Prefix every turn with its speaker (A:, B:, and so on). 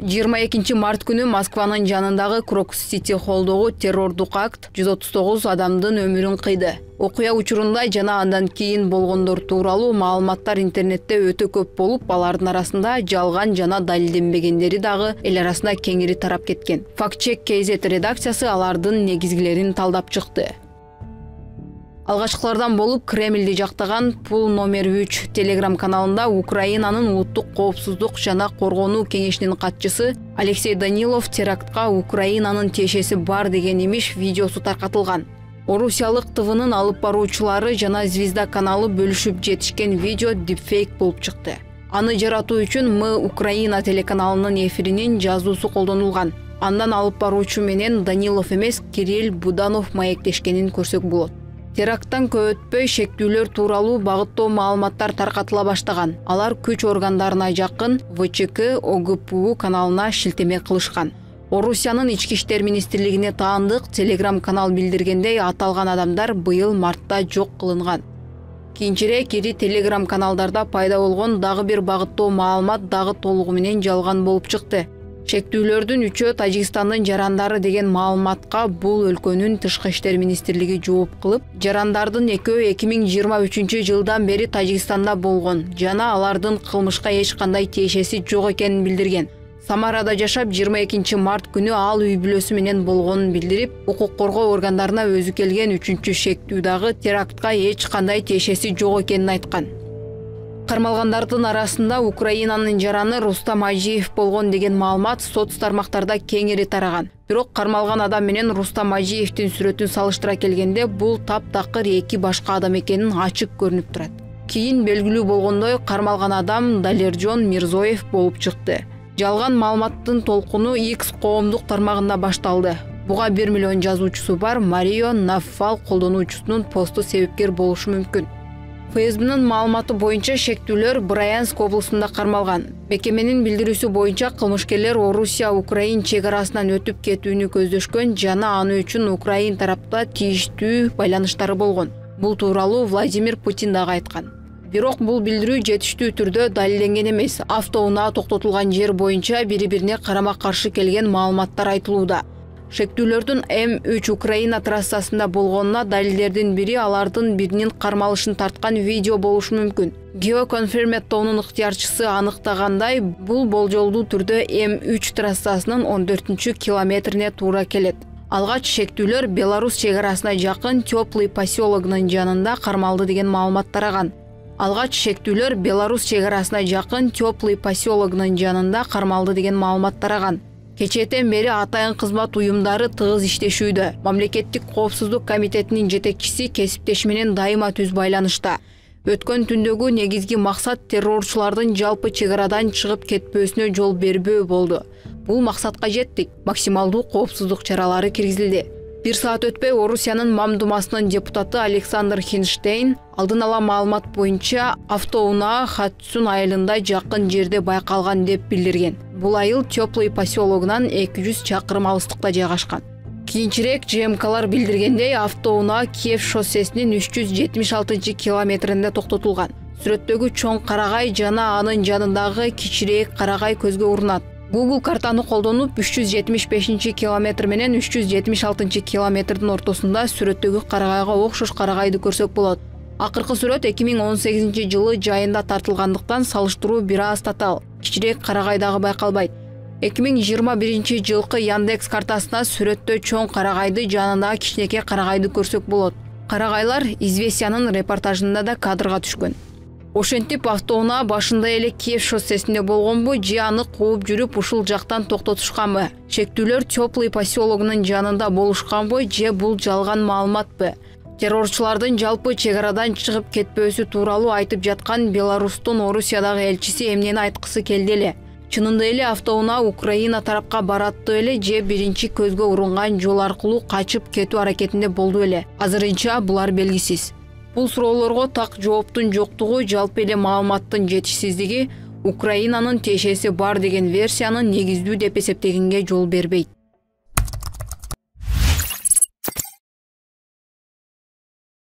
A: 22 март күнү Москванын жанындагы Крокус-Сити холдогу террордук акт 139 адамдын өмүрүн кыйды. Окуя учурунда жана андан кийин болгондор тууралуу маалыматтар интернетте өтө көп болуп, алардын арасында жалган жана далилденбегендери дагы эл арасында кеңири тарап кеткен. Фактчек KZ редакциясы алардын негизгилерин талдап чыкты. Алгачкылардан болуп Кремлди жактаган Пул номер 3 Telegram каналында Украинанын улуттук коопсуздук жана коргонуу кеңешинин катчысы Алексей Данилов терактка Украинанын тиешеси бар деген имиш видеосу таркатылган. Орусиялык ТВнын алып баруучулары жана Звезда каналы бөлүшүп жетишкен видео дипфейк болуп чыкты. Аны жаратуу үчүн Мы Украина телеканалынын эфиринин жазуусу колдонулган. Андан алып баруучу менен Данилов эмес, Кирилл Буданов маектешкенин көрсөк болот. Теракттан көп өтпөй шектүүлөр тууралуу багыттоо маалыматтар таркатыла баштаган. Алар күч органдарына жакын ВЧК ОГПУ каналына шилтеме кылышкан. Орусиянын ички иштер министрлигине таандык Telegram канал билдиргендей, аталган адамдар быйыл мартта жок кылынган. Кийинчерээк ири Telegram каналдарда пайда болгон дагы бир багыттоо маалымат дагы толугу менен жалган болуп чыкты. Шектүүлөрдүн 3-өө Тажикстандын жарандары деген маалыматка бул өлкөнүн тышкы иштер министрлиги жооп кылып, жарандардын 2-өө 2023 жылдан бери Тажикстанда болгон жана алардын кылмышка эч кандай тиешеси жок экенин билдирген. Самарада жашап 22 март күнү ал үй бүлөсү менен болгонун билдирип, укук коргоо органдарына өзү келген 3-чү шектүү дагы терактка эч кандай тиешеси жок экенин айткан. Кармалгандардын арасында Украинанын жараны Рустам Ажиев болгон деген маалымат соц тармактарда кеңири тараган. Бирок кармалган адам менен Рустам Ажиевдин сүрөтүн салыштыра келгенде бул таптакыр эки башка адам экенин ачык көрүнүп турат. Кийин белгилүү болгондой, кармалган адам Далержон Мирзоев болуп чыкты. Жалган маалыматтын толкуну X коомдук тармагында башталды. Буга 1 миллион жазуучусу бар Марио Наффал колдонуучусунун посту себепкер болушу мүмкүн. ФСБнын маалыматы боюнча шектүүлөр Брянск облусунда кармалган. Мекеменин билдирүүсү боюнча кылмышкерлер Орусия-Украин чек арасынан өтүп кетүүнү көздөшкөн жана аны үчүн Украин тарапта тийиштүү байланыштары болгон. Бул тууралуу Владимир Путин дагы айткан. Бирок бул билдирүү жетиштүү түрдө далилденген эмес. Автоунаа токтотулган жер боюнча бири-бирине карама-каршы келген маалыматтар айтылууда. Шектүүлөрдүн М3 Украина трассасында болгонуна далилдердин бири алардын биринин кармалышын тарткан видео болушу мүмкүн. Геоконфирматтоонун ыктыярчысы аныктагандай, бул болжолдуу түрдө М3 трассасынын 14 километрине туура келет. Алгач шектүүлөр Беларусь чек арасына жакын Теплый поселогунун жанында кармалды деген маалымат тараган. Алгач шектүүлөр Беларусь чек арасына жакын Теплый поселогунун жанында кармалды деген маалымат тараган. Кечээден бери атайын кызмат уюмдары тыгыз иштешүүдө. Мамлекеттик коопсуздук комитетинин жетекчиси кесиптеши менен дайыма түз байланышта. Өткөн түндөгү негизги максат террорчулардын жалпы чек арадан чыгып кетпөөсүнө жол бербөө болду. Бул максатка жеттик. Максималдуу коопсуздук чаралары киргизилди. Bir saat өтпөй Орусиянын Мамдумасынын депутаты Александр Хинштейн алдын ала маалымат боюнча автоунаа Хатсун айылында жакын жерде байкалган деп билдирген. Бул айыл Теплый поселогунан 200 чакырым алыстыкта жайгашкан. Кийинчерээк ЖМКлар билдиргендей, автоунаа Киев шоссесинин 376 километринде токтотулган. Сүрөттөгү чоң карагай жана анын жанындагы кичирээк карагай көзгө урунат. Google картаны колдонуп 375 километр менен 376 километрдин ортосунда сүрөттөгү карагайга окшош карагайды көрсөк болот. Акыркы сүрөт 2018 жылы жайында тартылгандыктан салыштыруу бир аз татаал. Кичирээк карагай дагы байкалбайт. 2021 жылкы Яндекс картасына сүрөттө чоң карагайды жанында кичинекей карагайды көрсөк болот. Карагайлар Известиянын репортажында да кадрга түшкөн. Ошентип автоунаа башында эле Киев шоссесинде болгонбу же аны кууп жүрүп ушул жактан токтотушканбы? Шектүүлөр Теплый поселогунун жанында болушканбы же бул жалган маалыматпы? Террорчулардын жалпы чек арадан чыгып кетпөөсү тууралуу айтып жаткан Беларустун Орусиядагы элчиси эмнени айткысы келди эле? Чынында эле автоунаа Украина тарапка бараттı эле же биринчи көзгө урунган жол аркылуу качып кетүү аракетинде болду эле? Азырынча булар белгисиз. Бул суроолорго так жооптун жоктугу, жалпы эле маалыматтын жетишсиздиги Украинанын тиешеси бар деген версияны негиздүү деп эсептегенге жол бербейт.